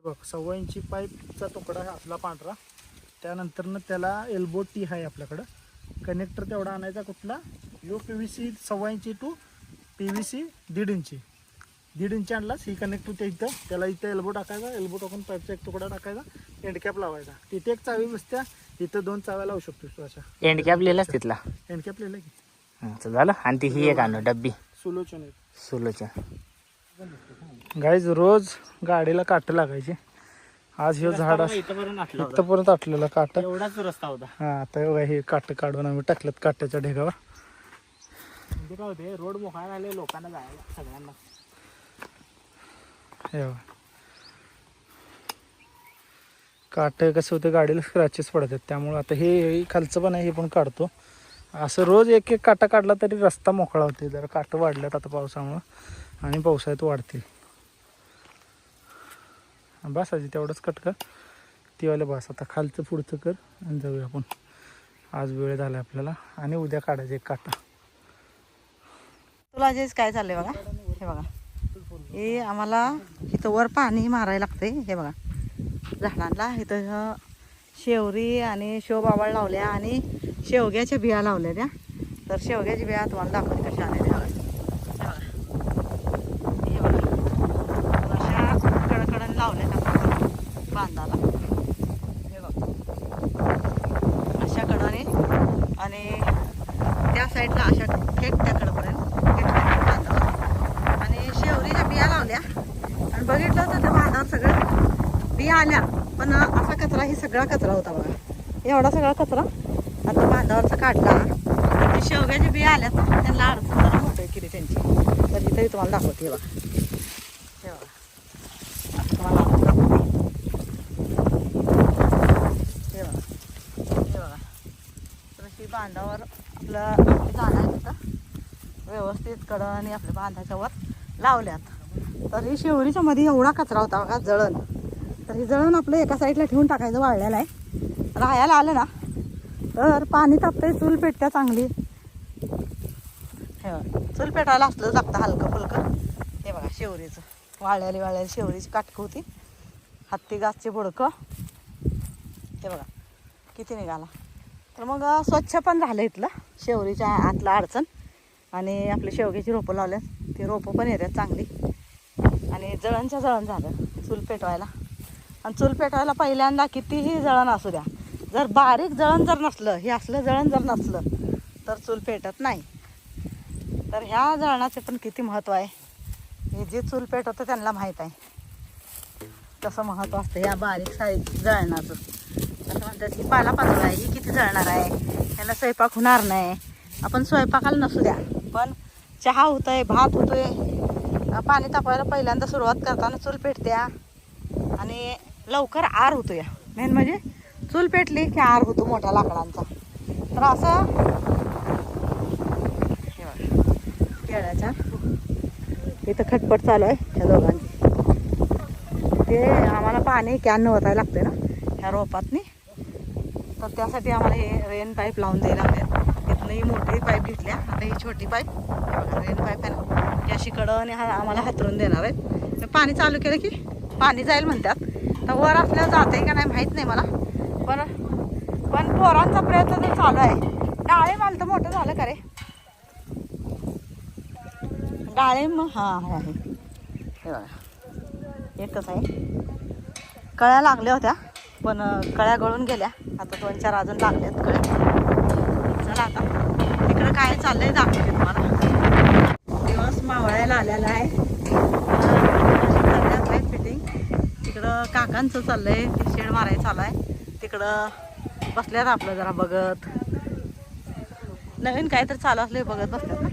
बघ 1.25 इंची पाईपचा तुकडा आहे आपला पांढरा. त्यानंतरनं त्याला एल्बो टी आहे आपल्याकडं. कनेक्टर तेवढा आणायचा कुठला, यो PVC 1.25 इंची टू PVC 1.5 इंची. 1.5 इंची आणलास ही कनेक्टर त्या इथं, त्याला इथं एल्बो टाकायचा. एल्बो टाकून पाईपचा एक तुकडा टाकायचा, एंडकॅप लावायचा. तिथे एक चावी बसत्या, इथं 2 चाव्या लावू शकतोस तू अशा. एंड कॅप लिहिलास तिथला. एंडकॅप लिहिलं की तर झालं. आणि ती ही एक आणू डब्बी सुलोचन आहे. सुलोच्या. गाईज रोज गाडीला काट लागायचे. आज हे झाड इथपर्यंत आटलेला काट. एवढाच रस्ता होता. हा आता बघा हे काट काढून आम्ही टाकलेत काट्याच्या ढेगावर. म्हणजे काय होते, रोड मोकळा झाले लोकांना जायला सगळ्यांना. हे बघा काट कसं होतं, गाडीला स्क्रॅचेस पडतात. त्यामुळे आता हे खालचं पण आहे, हे पण काढतो. असं रोज एक एक काटा काढला तरी रस्ता मोकळा होते. जरा काट वाढल्यात आता पावसामुळं, आणि पावसाळ्यात वाढतील. बस आजी तेवढंच कट कर, तीवाले बस. आता खालचं पुढचं कर आणि जाऊया आपण. आज वेळ झाला आपल्याला, आणि उद्या काढायचं एक काटा. तुला जे काय चाललंय बघा, हे बघा, हे आम्हाला इथं वर पाणी मारायला लागतंय. हे बघा झाडांना इथं शेवरी आणि शेवबावळ लावल्या आणि शेवग्याच्या बिया लावल्या त्या. तर शेवग्याच्या बिया तुम्हाला दाखवते कशा आल्या त्या. हे बघा अशा कडकडन लावल्या त्या बांधाला. हे बघा अशा कडने, आणि त्या साईडला अशा थेट त्या कडपर्यंत बांधावर. आणि शेवरीच्या बिया लावल्या, आणि बघितलं तर त्या बांधावर सगळं बिया आल्या. पण असा कचरा, ही सगळा कचरा होता बघा. एवढा सगळा कचरा आता बांधावरचा काढला. ते शेवग्याच्या बिया आल्यात, त्यांना अडचण जरा मोठं केली त्यांची. तर इथंही तुम्हाला दाखवते. हे बघा, हे बघा असं तुम्हाला दाखवते. हे बघा, हे बघा. तर ही बांधावर आपलं झाड आहे तिथं व्यवस्थित कडं आणि आपल्या बांधाच्या वर लावल्यात. तर ही शेवरीच्या मध्ये एवढा कचरा होता बघा, जळण. तर हे जळण आपलं एका साईडला ठेवून टाकायचं वाळल्याला आहे. राहायला आलं ना तर पाणी तापतंय, चूल पेटत्या चांगली. हे बघा चूल पेटायला असलं लागतं हलकं फुलकं. हे बघा शेवरीचं वाळल्याली शेवरीची काटकं होती. हत्ती गाछचे बुडकं हे बघा किती निघाला. तर मग स्वच्छ पण झालं इथलं शेवरीच्या आतलं अडचण. आणि आपली शेवग्याची रोपं लावल्यात, ती रोपं पण येतात चांगली. आणि जळणच्या जळण झालं चूल पेटवायला. आणि चूल पेटवायला पहिल्यांदा कितीही जळण असू द्या, जर बारीक जळण जर नसलं, हे असलं जळण जर नसलं तर चूल पेटत नाही. तर ह्या जळणाचे पण किती महत्त्व आहे, हे जे चूल पेटवतं त्यांना माहीत आहे कसं महत्त्व असतं या बारीक साईज जळणाचं. असं म्हणतात की पालापाचोळा आहे, ही किती जळणार आहे, ह्याला स्वयंपाक होणार नाही. आपण स्वयंपाकाला नसू द्या, पण चहा होतोय, भात होतोय, पाणी तापवायला पहिल्यांदा सुरुवात करताना चूल पेटत्या. आणि लवकर आर होतो. या मेन म्हणजे चूल पेटली की आर होतो मोठ्या लाकडांचा. तर असं केळ्याच्या इथं खटपट चालू आहे ह्या दोघांची. ते आम्हाला पाणी कॅन ओतायला लागते ना ह्या रोपातनी. तर त्यासाठी आम्हाला हे रेन पाईप लावून द्यायला लागते. तिथनं ही मोठी पाईप घेतल्या, आता ही छोटी पाईप रेन पाईप आहे ना, ती अशी कडं आम्हाला हातरून देणार आहेत. पाणी चालू केलं की पाणी जाईल म्हणतात. तर वर असल्यावर जाते का नाही माहीत नाही मला, पण पोरांचा प्रयत्न तर चालू आहे. डाळिंब आलं तर मोठं झालं का रे डाळिंब? हां आहे, हे बघा एकच आहे. कळ्या लागल्या होत्या पण कळ्या गळून गेल्या. आता 2-4 अजून लागल्यात कळ्या. चला आता तिकडं काय चाललंय दाखवते तुम्हाला. दिवस मावळायला आलेला आहे. फिटिंग तिकडं काकांचं चाललंय, ते शेड मारायचं चालू आहे. तिकडं बसल्यात आपलं जरा बघत, नवीन काहीतरी चालू असले बघत बसल्यात ना.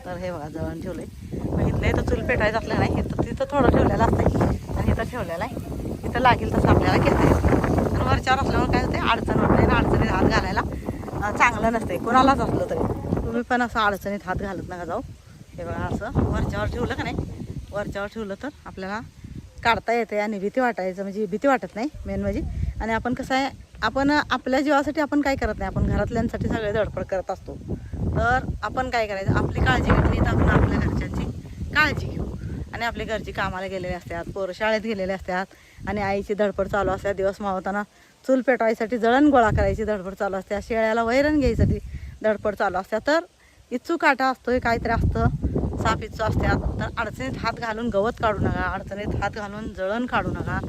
तर हे बघा जवळ ठेवलंय. मग इथलं इथं चूल पेटायचं असलं नाही, इथं तिथं थोडं ठेवलेलं असतं आणि इथं ठेवलेलं आहे. इथं लागेल तसं आपल्याला घेता. आणि वरच्यावर असल्यामुळे काय होते, अडचण होत नाही ना. अडचणीत हात घालायला चांगलं नसते कोणालाच असलं तरी. तुम्ही पण असं अडचणीत हात घालत नका जाऊ. हे बघा असं वरच्यावर ठेवलं का नाही, वरच्यावर ठेवलं तर आपल्याला काढता येते. आणि भीती वाटायचं म्हणजे भीती वाटत नाही मेन म्हणजे. आणि आपण कसं आहे, आपण आपल्या जीवासाठी आपण काय करत नाही, आपण घरातल्यांसाठी सगळे धडपड करत असतो. तर आपण काय करायचं, आपली काळजी घेतली तर आपण आपल्या घरच्यांची काळजी घेऊ. आणि आपली घरची कामाला गेलेले असतात, पोरं शाळेत गेलेले असतात आणि आईची धडपड चालू असते. दिवस मावताना चूल पेटवायसाठी जळण गोळा करायची धडपड चालू असते, शेळ्याला वैरण घ्यायसाठी धडपड चालू असते. तर इच्छू काटा असतोय, काहीतरी असतं, साप इच्छू असतात. तर अडचणीत हात घालून गवत काढू नका, अडचणीत हात घालून जळण काढू नका.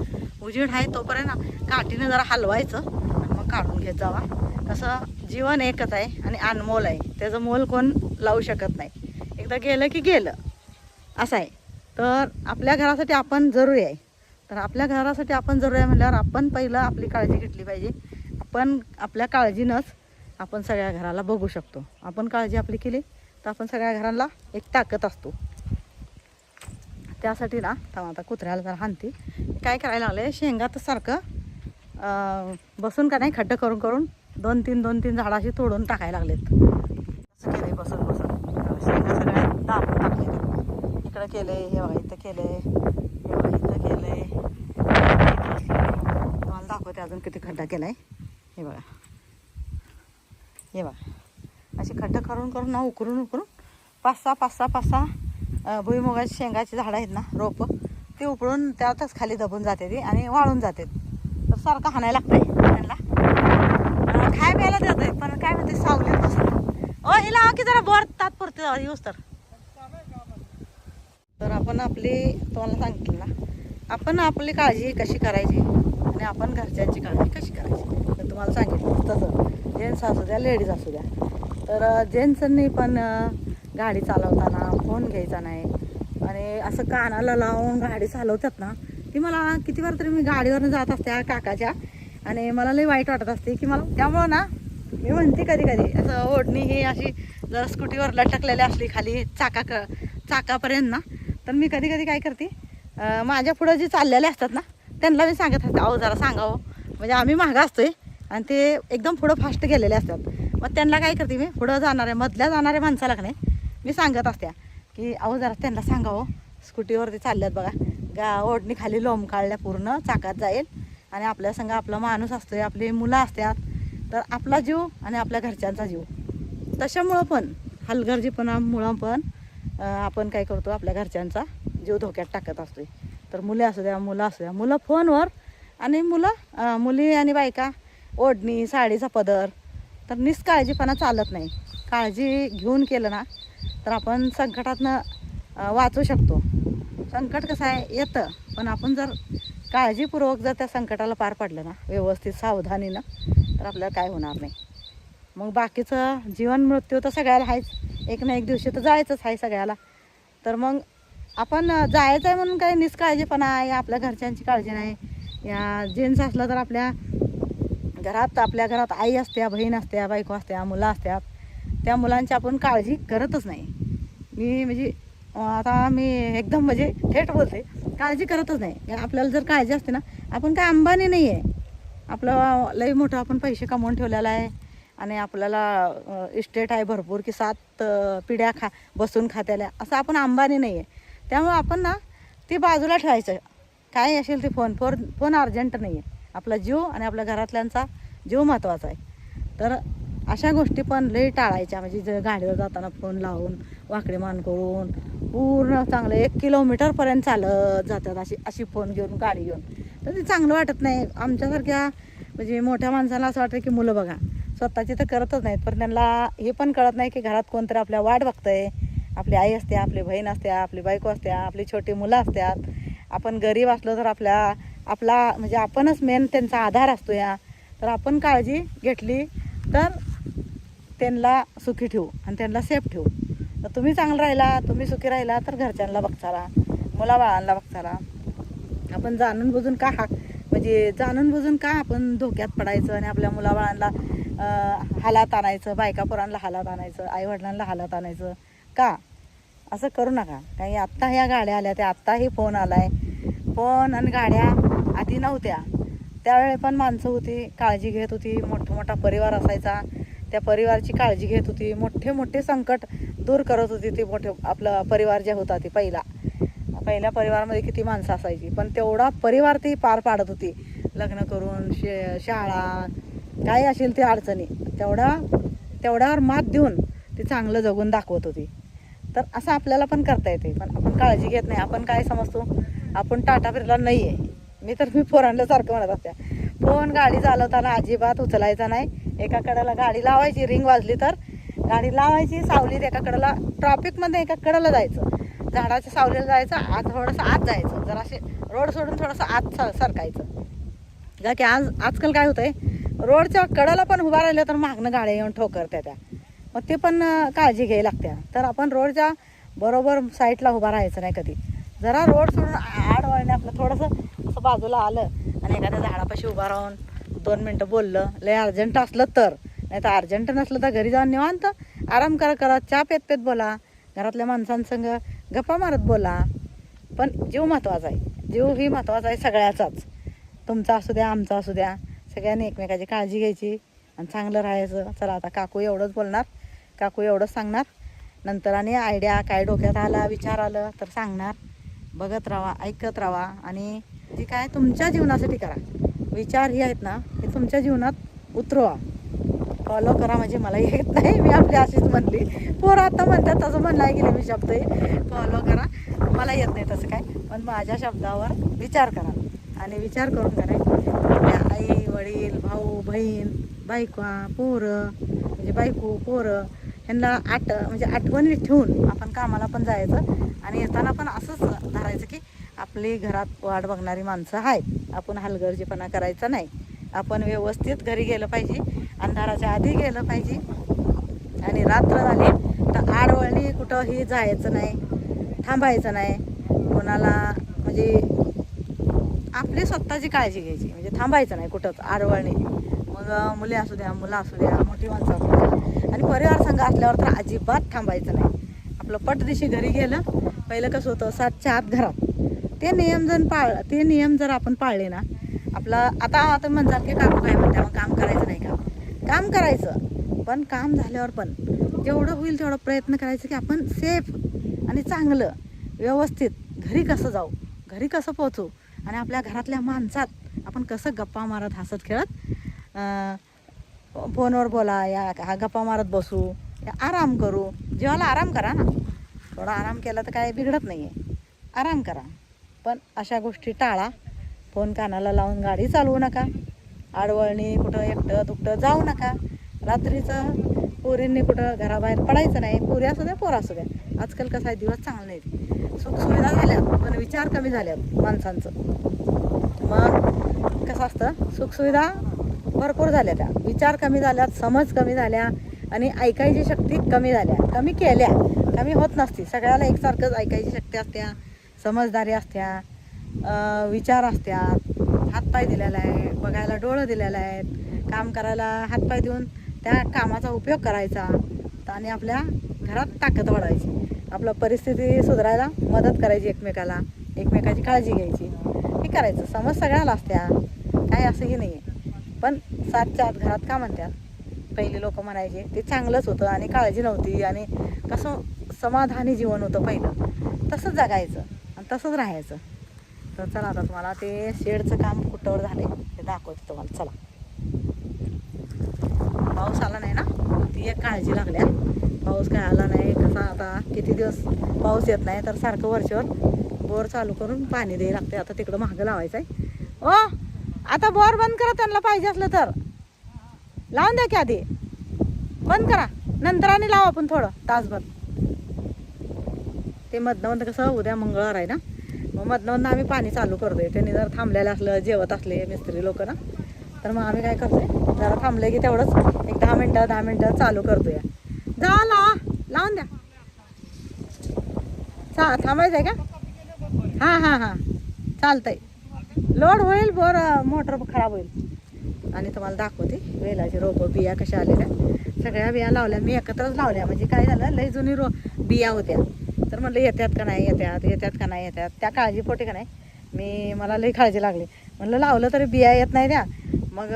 उजेड आहे तोपर्यंत काठीने जरा हलवायचं आणि मग काढून घेत जावा. कसं जीवन एकच आहे आणि अनमोल आहे, त्याचं मोल कोण लावू शकत नाही. एकदा गेलं की गेलं असं आहे. तर आपल्या घरासाठी आपण जरुरी आहे. तर आपल्या घरासाठी आपण जरुरी आहे म्हटल्यावर आपण पहिलं आपली काळजी घेतली पाहिजे. आपण आपल्या काळजीनंच आपण सगळ्या घराला बघू शकतो. आपण काळजी आपली केली तर आपण सगळ्या घराला एक ताकद असतो. त्यासाठी ना आता कुत्र्याला जरा हाणती. काय करायला लागले, शेंगात सारखं बसून का नाही खड्डं करून करून 2-3 झाडाशी तोडून टाकायला लागलेत. असं केलं बसून शेंगा सगळ्या दाबून टाकले. इकडं केलंय, हे बघा इथं केलंय, हे बघा इथं केलंय. तुम्हाला दाखवते अजून किती खड्डा केलाय. हे बघा, हे बघा अशी खड्डं करून करून ना उकरून 5-6 भुईमुगाची शेंगाची झाडं आहेत ना, रोपं, ते उपळून त्यातच खाली दबून जाते ती आणि वाळून जाते. तर सारखं हाणायला लागतंय त्यांना. खाय प्यायला देतोय पण काय म्हणते सावलीत बसून. हिला की जरा बोर तात्पुरते येऊस तर आपण आपली तुम्हाला सांगितलं ना, आपण आपली काळजी कशी करायची आणि आपण घरच्यांची काळजी कशी करायची तर तुम्हाला सांगितलं तसं. जेंट्स असू द्या, लेडीज असू द्या. तर जेंट्सनी पण गाडी चालवताना फोन घ्यायचा नाही आणि असं कानाला लावून गाडी चालवतात ना, ती मला किती वेळा तरी मी गाडीवरनं जात असते काकाच्या आणि मला लई वाईट वाटत असते की मला. त्यामुळं ना मी म्हणते कधी कधी असं ओढणी ही अशी जर स्कूटीवर लटकलेली असली खाली चाकापर्यंत ना, तर मी कधी कधी काय करते, माझ्या पुढं जे चाललेले असतात ना त्यांना मी सांगत असते, अहो जरा सांगावं. म्हणजे आम्ही मागं असतोय आणि ते एकदम पुढं फास्ट गेलेले असतात. मग त्यांना काय करते मी, पुढं जाणाऱ्या मधल्या जाणाऱ्या माणसाला का नाही मी सांगत असत्या की अहो जरा त्यांना सांगावं, स्कूटीवरती चालल्यात बघा, ओढणी खाली लोंब काढल्या पूर्ण चाकात जाईल आणि आपल्या संग आपला माणूस असतोय, आपली मुलं असतात. तर आपला जीव आणि आपल्या घरच्यांचा जीव, तशामुळं पण हलगर्जीपणामुळं पण आपण काय करतो, आपल्या घरच्यांचा जीव धोक्यात टाकत असतोय. तर मुले असू द्या, मुलं असू द्या, मुलं फोनवर आणि मुली आणि बायका ओढणी साडीचा पदर. तर निष्काळजीपणा चालत नाही. काळजी घेऊन केलं ना तर आपण संकटातनं वाचू शकतो. संकट कसं आहे येतं, पण आपण जर काळजीपूर्वक जर त्या संकटाला पार पाडलं ना व्यवस्थित सावधानीनं, तर आपल्याला काय होणार नाही. मग बाकीचं जीवन मृत्यू तर सगळ्याला आहेच, एक ना एक दिवशी तर जायचंच आहे सगळ्याला. तर मग आपण जायचं आहे म्हणून काही निष्काळजीपणा आहे, आपल्या घरच्यांची काळजी नाही. या जेंट्स असलं तर आपल्या घरात आई असत्या, बहीण असत्या, बायको असत्या, मुलं असतात, त्या मुलांची आपण काळजी करतच नाही. म्हणजे आता मी एकदम म्हणजे थेट बोलते, काळजी करतच नाही. आपल्याला जर काळजी असते ना, आपण काय अंबानी नाही आहे, आपलं लई मोठं आपण पैसे कमवून ठेवलेला आहे आणि आपल्याला इस्टेट आहे भरपूर की 7 पिढ्या बसून खात्याला, असं आपण अंबानी नाही आहे. त्यामुळे आपण ना ती बाजूला ठेवायचं, काय असेल ते फोन अर्जंट नाही आहे. आपला जीव आणि आपल्या घरातल्यांचा जीव महत्त्वाचा आहे. तर अशा गोष्टी पण लई टाळायच्या. म्हणजे गाडीवर जाताना फोन लावून वाकडे मान करून पूर्ण चांगलं 1 किलोमीटरपर्यंत चालत जातात अशी फोन घेऊन गाडी घेऊन, तर ते चांगलं वाटत नाही. आमच्यासारख्या म्हणजे मोठ्या माणसाला असं वाटतं की मुलं बघा स्वतःची तर करतच नाहीत, पण त्यांना हे पण कळत नाही की घरात कोणतरी आपल्या वाट बघतंय. आपली आई असते, आपली बहीण असते, आपली बायको असते, आपली छोटी मुलं असतात. आपण गरीब असलो तर आपला म्हणजे आपणच मेन त्यांचा आधार असतो. तर आपण काळजी घेतली तर त्यांना सुखी ठेवू आणि त्यांना सेफ ठेवू. तर तुम्ही चांगलं राहिला, तुम्ही सुखी राहिला तर घरच्यांना बघताला, मुलाबाळांना बघताला. आपण जाणून बुजून का आपण धोक्यात पडायचं आणि आपल्या मुलाबाळांना हालात आणायचं, बायकापोरांना हालात आणायचं, आईवडिलांना हालात आणायचं का? असं करू नका. काही आत्ता ह्या गाड्या आल्या, त्या आत्ताही फोन आलाय. फोन आणि गाड्या आधी नव्हत्या. त्यावेळी पण माणसं होती, काळजी घेत होती, मोठा परिवार असायचा, त्या परिवाराची काळजी घेत होती, मोठे संकट दूर करत होती. ती आपला परिवार जे होता ते पहिल्या परिवारामध्ये किती माणसं असायची, पण तेवढा परिवार ती पार पाडत होती. लग्न करून शाळा काय असेल ते अडचणी तेवढ्यावर मात देऊन ती चांगलं जगून दाखवत होती. तर असं आपल्याला पण करता येते, पण आपण काळजी घेत नाही. आपण काय समजतो, आपण टाटा बिर्ला नाही आहे. मी पोरांना सारखं म्हणत असते, फोन गाडी चालवताना अजिबात उचलायचा नाही. एका कडेला गाडी लावायची, रिंग वाजली तर गाडी लावायची, सावलीत एका कडेला, ट्रॉफिकमध्ये एका कडेला जायचं, झाडाच्या सावलीला जायचं, थोडंसं आत जायचं, जरा असे रोड सोडून थोडंसं आत सरकायचं. का की आजकाल काय होतंय, रोडच्या कडेला पण उभा राहिलं तर मागणं गाड्या येऊन ठोकरत्या त्या, मग ते पण काळजी घ्यायला लागत्या. तर आपण रोडच्या बरोबर साईडला उभा राहायचं नाही कधी. जरा रोड सोडून आड वळणे आपलं थोडंसं असं बाजूला आलं आणि एखाद्या झाडापाशी उभा राहून 2 मिनटं बोललं, लय अर्जंट असलं तर, नाही तर अर्जंट नसलं तर घरी जाऊन निवांत आराम करत चहा पेत बोला, घरातल्या माणसांसंग गप्पा मारत बोला. पण जीव महत्त्वाचा आहे, जीव ही महत्त्वाचा आहे सगळ्याचाच. तुमचा असू द्या, आमचा असू द्या, सगळ्यांनी एकमेकाची काळजी घ्यायची आणि चांगलं राहायचं. चला आता काकू एवढंच बोलणार, काकू एवढंच सांगणार. नंतर आणि आयडिया काय डोक्यात आला, विचार आलं तर सांगणार. बघत राहा, ऐकत राहा आणि जी काय तुमच्या जीवनासाठी करा. विचार हे आहेत ना, हे तुमच्या जीवनात उतरवा, फॉलो करा. म्हणजे मला येत नाही, मी आपली अशीच म्हणली. पोरं आता म्हणतात तसं म्हणला गेले मी शब्द, फॉलो करा. मला येत नाही तसं काय, पण माझ्या शब्दावर विचार करा आणि विचार करून करा. आई वडील, भाऊ बहीण, बायका पोरं, म्हणजे बायको पोरं, ह्यांना म्हणजे आठवणी ठेवून आपण कामाला पण जायचं आणि येताना पण असंच धरायचं की आपली घरात वाट बघणारी माणसं आहेत. आपण हलगर्जीपणा करायचा नाही. आपण व्यवस्थित घरी गेलं पाहिजे, अंधाराच्या आधी गेलं पाहिजे आणि रात्र झाली तर आडवळणी कुठंही जायचं नाही, थांबायचं नाही. कोणाला म्हणजे आपली स्वतःची काळजी घ्यायची, म्हणजे थांबायचं नाही कुठंच आडवळणी. मग मुली असू द्या, मुलं असू द्या, मोठी माणसं असू द्या आणि परिवार संघ असल्यावर तर अजिबात थांबायचं नाही. आपलं पटदिशी घरी गेलं. पहिलं कसं होतं, 7च्या आत घरात. ते नियम जर आपण पाळले ना, आपलं आता म्हणतात की काकू काय म्हणते, मग काम करायचं नाही का? काम करायचं, पण काम झाल्यावर पण जेवढं होईल तेवढा प्रयत्न करायचं की आपण सेफ आणि चांगलं व्यवस्थित घरी कसं जाऊ, घरी कसं पोहोचू आणि आपल्या घरातल्या माणसात आपण कसं गप्पा मारत हसत खेळत फोनवर बोला, या गप्पा मारत बसू, या आराम करू. जेवायला आराम करा ना, थोडा आराम केला तर काय बिघडत नाही आहे, आराम करा. पण अशा गोष्टी टाळा. फोन कानाला लावून गाडी चालवू नका, आडवळणी कुठं एकटं दुकटं जाऊ नका. रात्रीचं पोरींनी कुठं घराबाहेर पडायचं नाही, पोरी असू द्या पोरं असू द्या. आजकाल कसं आहे, दिवस चांगले नाहीत, सुखसुविधा झाल्या पण विचार कमी झाल्यात माणसांचं. मग कसं असतं, सुखसुविधा भरपूर झाल्या, त्या विचार कमी झाल्यात, समज कमी झाल्या आणि ऐकायची शक्ती कमी झाल्या, कमी केल्या, कमी होत नसती. सगळ्याला एकसारखंच ऐकायची शक्ती असत्या, समजदारी असत्या, विचार असत्यात, हातपाय दिलेला आहे, बघायला डोळं दिलेलं आहेत, काम करायला हातपाय देऊन त्या कामाचा उपयोग करायचा आणि आपल्या घरात ताकद वाढवायची, आपलं परिस्थिती सुधारायला मदत करायची, एकमेकाची काळजी घ्यायची, हे करायचं. समज सगळ्याला असत्या, काय असंही नाही आहे. पण 7च्या आत घरात का म्हणतात, पहिले लोक म्हणायचे ते चांगलंच होतं आणि काळजी नव्हती आणि कसं समाधानी जीवन होतं पहिलं. तसंच जगायचं आणि तसंच राहायचं. तर चला आता तुम्हाला ते शेडचं काम कुठंवर झाले ते दाखवते तुम्हाला. चला, पाऊस आला नाही ना, ती एक काळजी लागल्या. पाऊस काय आला नाही, कसा आता किती दिवस पाऊस येत नाही, तर सारखं वरच्यावर बोर चालू करून पाणी द्यायला लागते. आता तिकडं मागं लावायचं आहे. ओ आता बोर बंद करा, त्यांना पाहिजे असलं तर लावून द्या की, आधी बंद करा, नंतर आणि लावा आपण थोडं तासभर. ते मधनं कसं उद्या मंगळवार आहे ना, मग मधनं आम्ही पाणी चालू करतोय. त्यांनी जर थांबलेलं असलं, जेवत असले मिस्त्री लोक ना, तर मग आम्ही काय करतोय, जरा थांबले की तेवढंच एक 10 मिनटं चालू करतोय. जा लावून द्या. थांबायचं आहे का? हां चालतंय. लोड होईल, बोर मोटर खराब होईल. आणि तुम्हाला दाखवते वेलाची रोपं, बिया कशा आलेल्या. सगळ्या बिया लावल्या मी एकत्रच लावल्या. म्हणजे काय झालं, लय जुनी बिया होत्या, तर म्हणलं येतात का नाही येतात. त्या काळजीपोटी का नाही मला लई काळजी लागली. म्हणलं लावलं तरी बिया येत नाही त्या. मग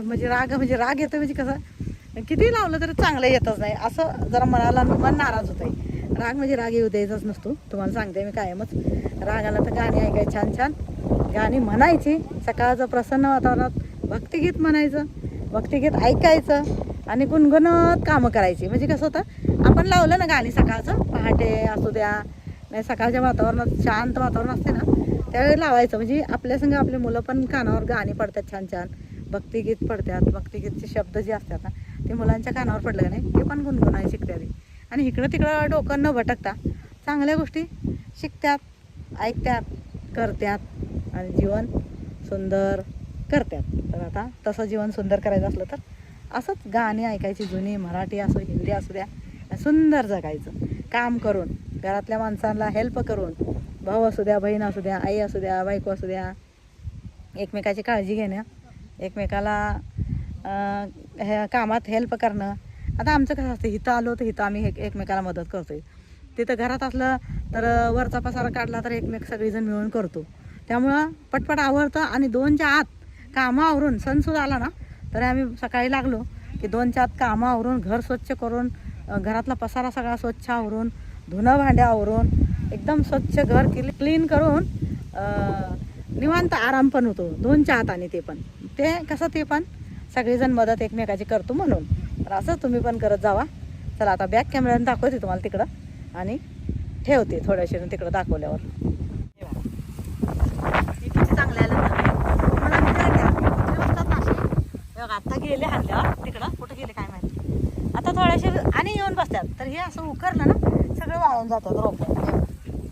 म्हणजे राग येतो, म्हणजे कसं किती लावलं तरी चांगलं येतच नाही, असं जरा मन नाराज होत आहे. राग येऊ द्यायचाच नसतो, तुम्हाला सांगते मी कायमच. राग आला तर गाणी ऐकायची, छान गाणी म्हणायची. सकाळचं प्रसन्न वातावरणात भक्तिगीत म्हणायचं, भक्तिगीत ऐकायचं आणि गुणगुणत कामं करायची. म्हणजे कसं होतं, आपण लावलं ना गाणी सकाळचं, पहाटे असू द्या नाही सकाळच्या वातावरणात शांत वातावरण असते ना त्यावेळी लावायचं. म्हणजे आपल्या संग आपले मुलं पण कानावर गाणी पडतात, छान छान भक्तिगीत पडतात. भक्तिगीतचे शब्द जे असतात ना ते मुलांच्या कानावर पडलं का नाही ते पण गुणगुणायला शिकतात. आणि इकडं तिकडं डोकं न भटकता चांगल्या गोष्टी शिकतात, ऐकतात, करतात आणि जीवन सुंदर करतात. तर आता तसं जीवन सुंदर करायचं असलं तर असंच गाणी ऐकायची, जुनी मराठी असो हिंदी असू द्या, सुंदर जगायचं. काम करून, घरातल्या माणसांना हेल्प करून, भाऊ असू द्या, बहीण असू द्या, आई असू द्या, बायको असू द्या, एकमेकाची काळजी घेणं, एकमेकाला ह्या कामात हेल्प करणं. आता आमचं कसं असतं, इथं आलो तर इथं आम्ही एकमेकाला मदत करतोय. तिथं घरात असलं तर वरचा पसारा काढला तर एकमेक सगळीजण मिळून करतो. त्यामुळं पटपट आवडतं. आणि 2च्या आत कामं आवरून सणसुद्धा आला ना तर आम्ही सकाळी लागलो की 2च्या आत कामं आवरून, घर स्वच्छ करून, घरातला पसारा सगळा स्वच्छ आवरून, धुणं भांडे आवरून, एकदम स्वच्छ घर क्लीन करून निवांत आराम पण होतो 2च्या आत. आणि ते कसं ते पण सगळेजण मदत एकमेकाची करतो म्हणून. तर असं तुम्ही पण करत जावा. चला आता बॅक कॅमेऱ्याने दाखवते तुम्हाला तिकडं आणि ठेवते थोड्याशी तिकडं दाखवल्यावर. किती चांगले आलं मला बघा. आता गेले हल्ल्यावर तिकडं, कुठं गेले काय माहिती. आता थोड्याशे आणि येऊन बसतात. तर हे असं उकरलं ना सगळं वाळून जातात रोपं.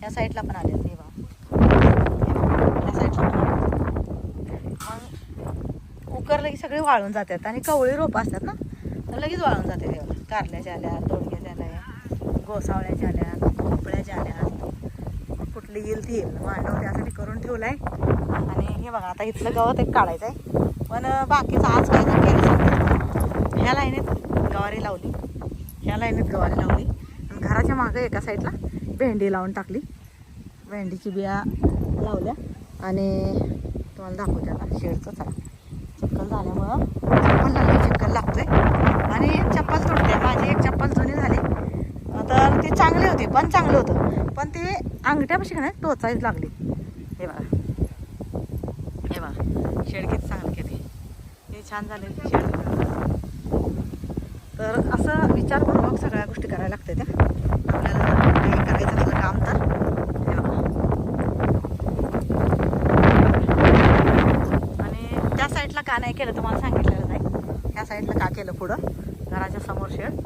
या साईडला पण आले ते बघा, या साईडला पण मग उकरलं की सगळे वाळून जातात. आणि कवळी रोपं असतात ना तर लगेच वाळून जाते. तेव्हा कारल्याच्या आल्या, दोडक्याच्या आल्या, गोसावळ्याच्या आल्या, भोपळ्याच्या आल्या, कुठली येईल ती येईल. मांडव त्यासाठी करून ठेवलाय. आणि हे बघा आता इथलं गवत एक काढायचं आहे. पण बाकीचं आज काय तर केलं सांगितलं. ह्या लाईनीत गवारी लावली, ह्या लाईनीत गवारी लावली. आणि घराच्या मागं एका साईडला भेंडी लावून टाकली. भेंडीची बिया लावल्या. आणि तुम्हाला दाखवते आता शेडचं. चला, चिखल झाल्यामुळं चिखल लागतोय आणि चप्पल तुटते. माझी एक चप्पल जुनी झाली तर ती चांगली होती, पण चांगलं होतं, पण ती अंगठ्यापाशी का नाही टोचायच लागली. हे बघा, हे बघा शेड किती चांगलं केली, हे छान झाले शेड. तर असं विचारपूर्वक सगळ्या गोष्टी करायला लागते त्या आपल्याला काही करायचं असलं काम तर. हे बघा, आणि त्या साईडला का नाही केलं तुम्हाला सांगितलेलं नाही. ह्या साईडला का केलं, पुढं घराच्या समोर शेड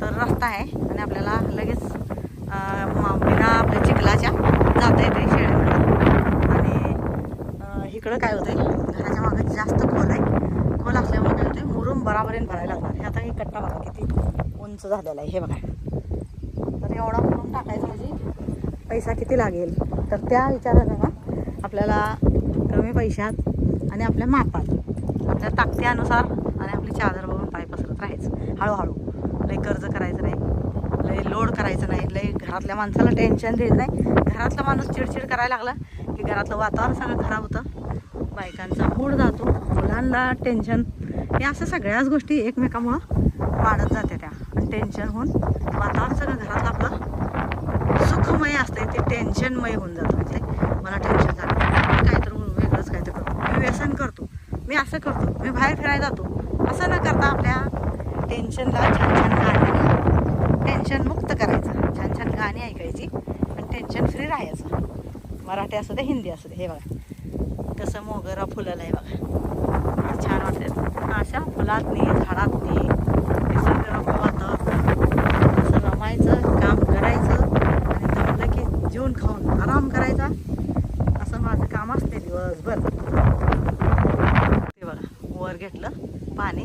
तर रस्ता आहे आणि आपल्याला लगेच बिना आपल्या चिखलाच्या जाता येते शेडकडं. आणि इकडं काय होतंय, घराच्या मागे जास्त खोल आहे. खोल असल्यामुळे काय होते, मुरुम बराबरीने भरायला लागणार. हे आता हे कट्टा बघा किती उंच झालेला आहे. हे बघा, तर एवढा मुरुम टाकायचा म्हणजे पैसा किती लागेल. तर त्या विचारानं ना आपल्याला कमी पैशात आणि आपल्या मापात, आपल्या ताकदीनुसार आणि आपली चादर बघून पाय पसरत राहायचं. हळूहळू, लई कर्ज करायचं नाही, लई लोड करायचं नाही, लई घरातल्या माणसाला टेन्शन द्यायचं नाही. घरातला माणूस चिडचिड करायला लागला की घरातलं वातावरण सगळं खराब होतं, बायकांचा मूड जातो, मुलांना टेन्शन. हे असं सगळ्याच गोष्टी एकमेकामुळं वाढत जाते त्या. आणि टेन्शन होऊन वातावरण सगळं घरातलं आपलं सुखमय असते ते टेन्शनमय होऊन जातं. म्हणजे मला टेन्शन झालं, काहीतरी वेगळंच काहीतरी करतो, मी व्यसन करतो, मी असं करतो, मी बाहेर फिरायला जातो. असं न करता आपल्या टेन्शनला छान छान गाणी, टेन्शन मुक्त करायचं, छान छान गाणी ऐकायची आणि टेन्शन फ्री राहायचं. मराठी असू दे, हिंदी असू दे. हे बघा कसं मोगरा फुलाला आहे बघा, छान वाटतं. अशा फुलातनी, झाडातनी निसर्गरम्य वातावरण असं रमायचं, काम करायचं आणि जमलं की जेवून खाऊन आराम करायचा. असं माझं काम असते दिवसभर. ते बघा वर घेतलं पाणी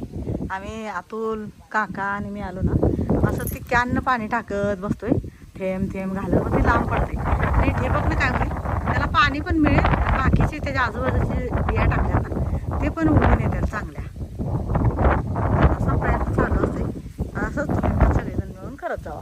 आम्ही, अतुल काका आणि मी आलो ना असं ती कॅननं पाणी टाकत बसतोय, थेंब थेंब घालत. मग ते लांब पडते आणि ठेबकनं काय होईल, त्याला पाणी पण मिळेल, बाकीचे त्याच्या आजूबाजूचे बिया टाकल्यात ना ते पण उगवून येतात चांगल्या. असा प्रयत्न चालू असते. असंच तुम्ही पण सगळेजण मिळून करत जावा.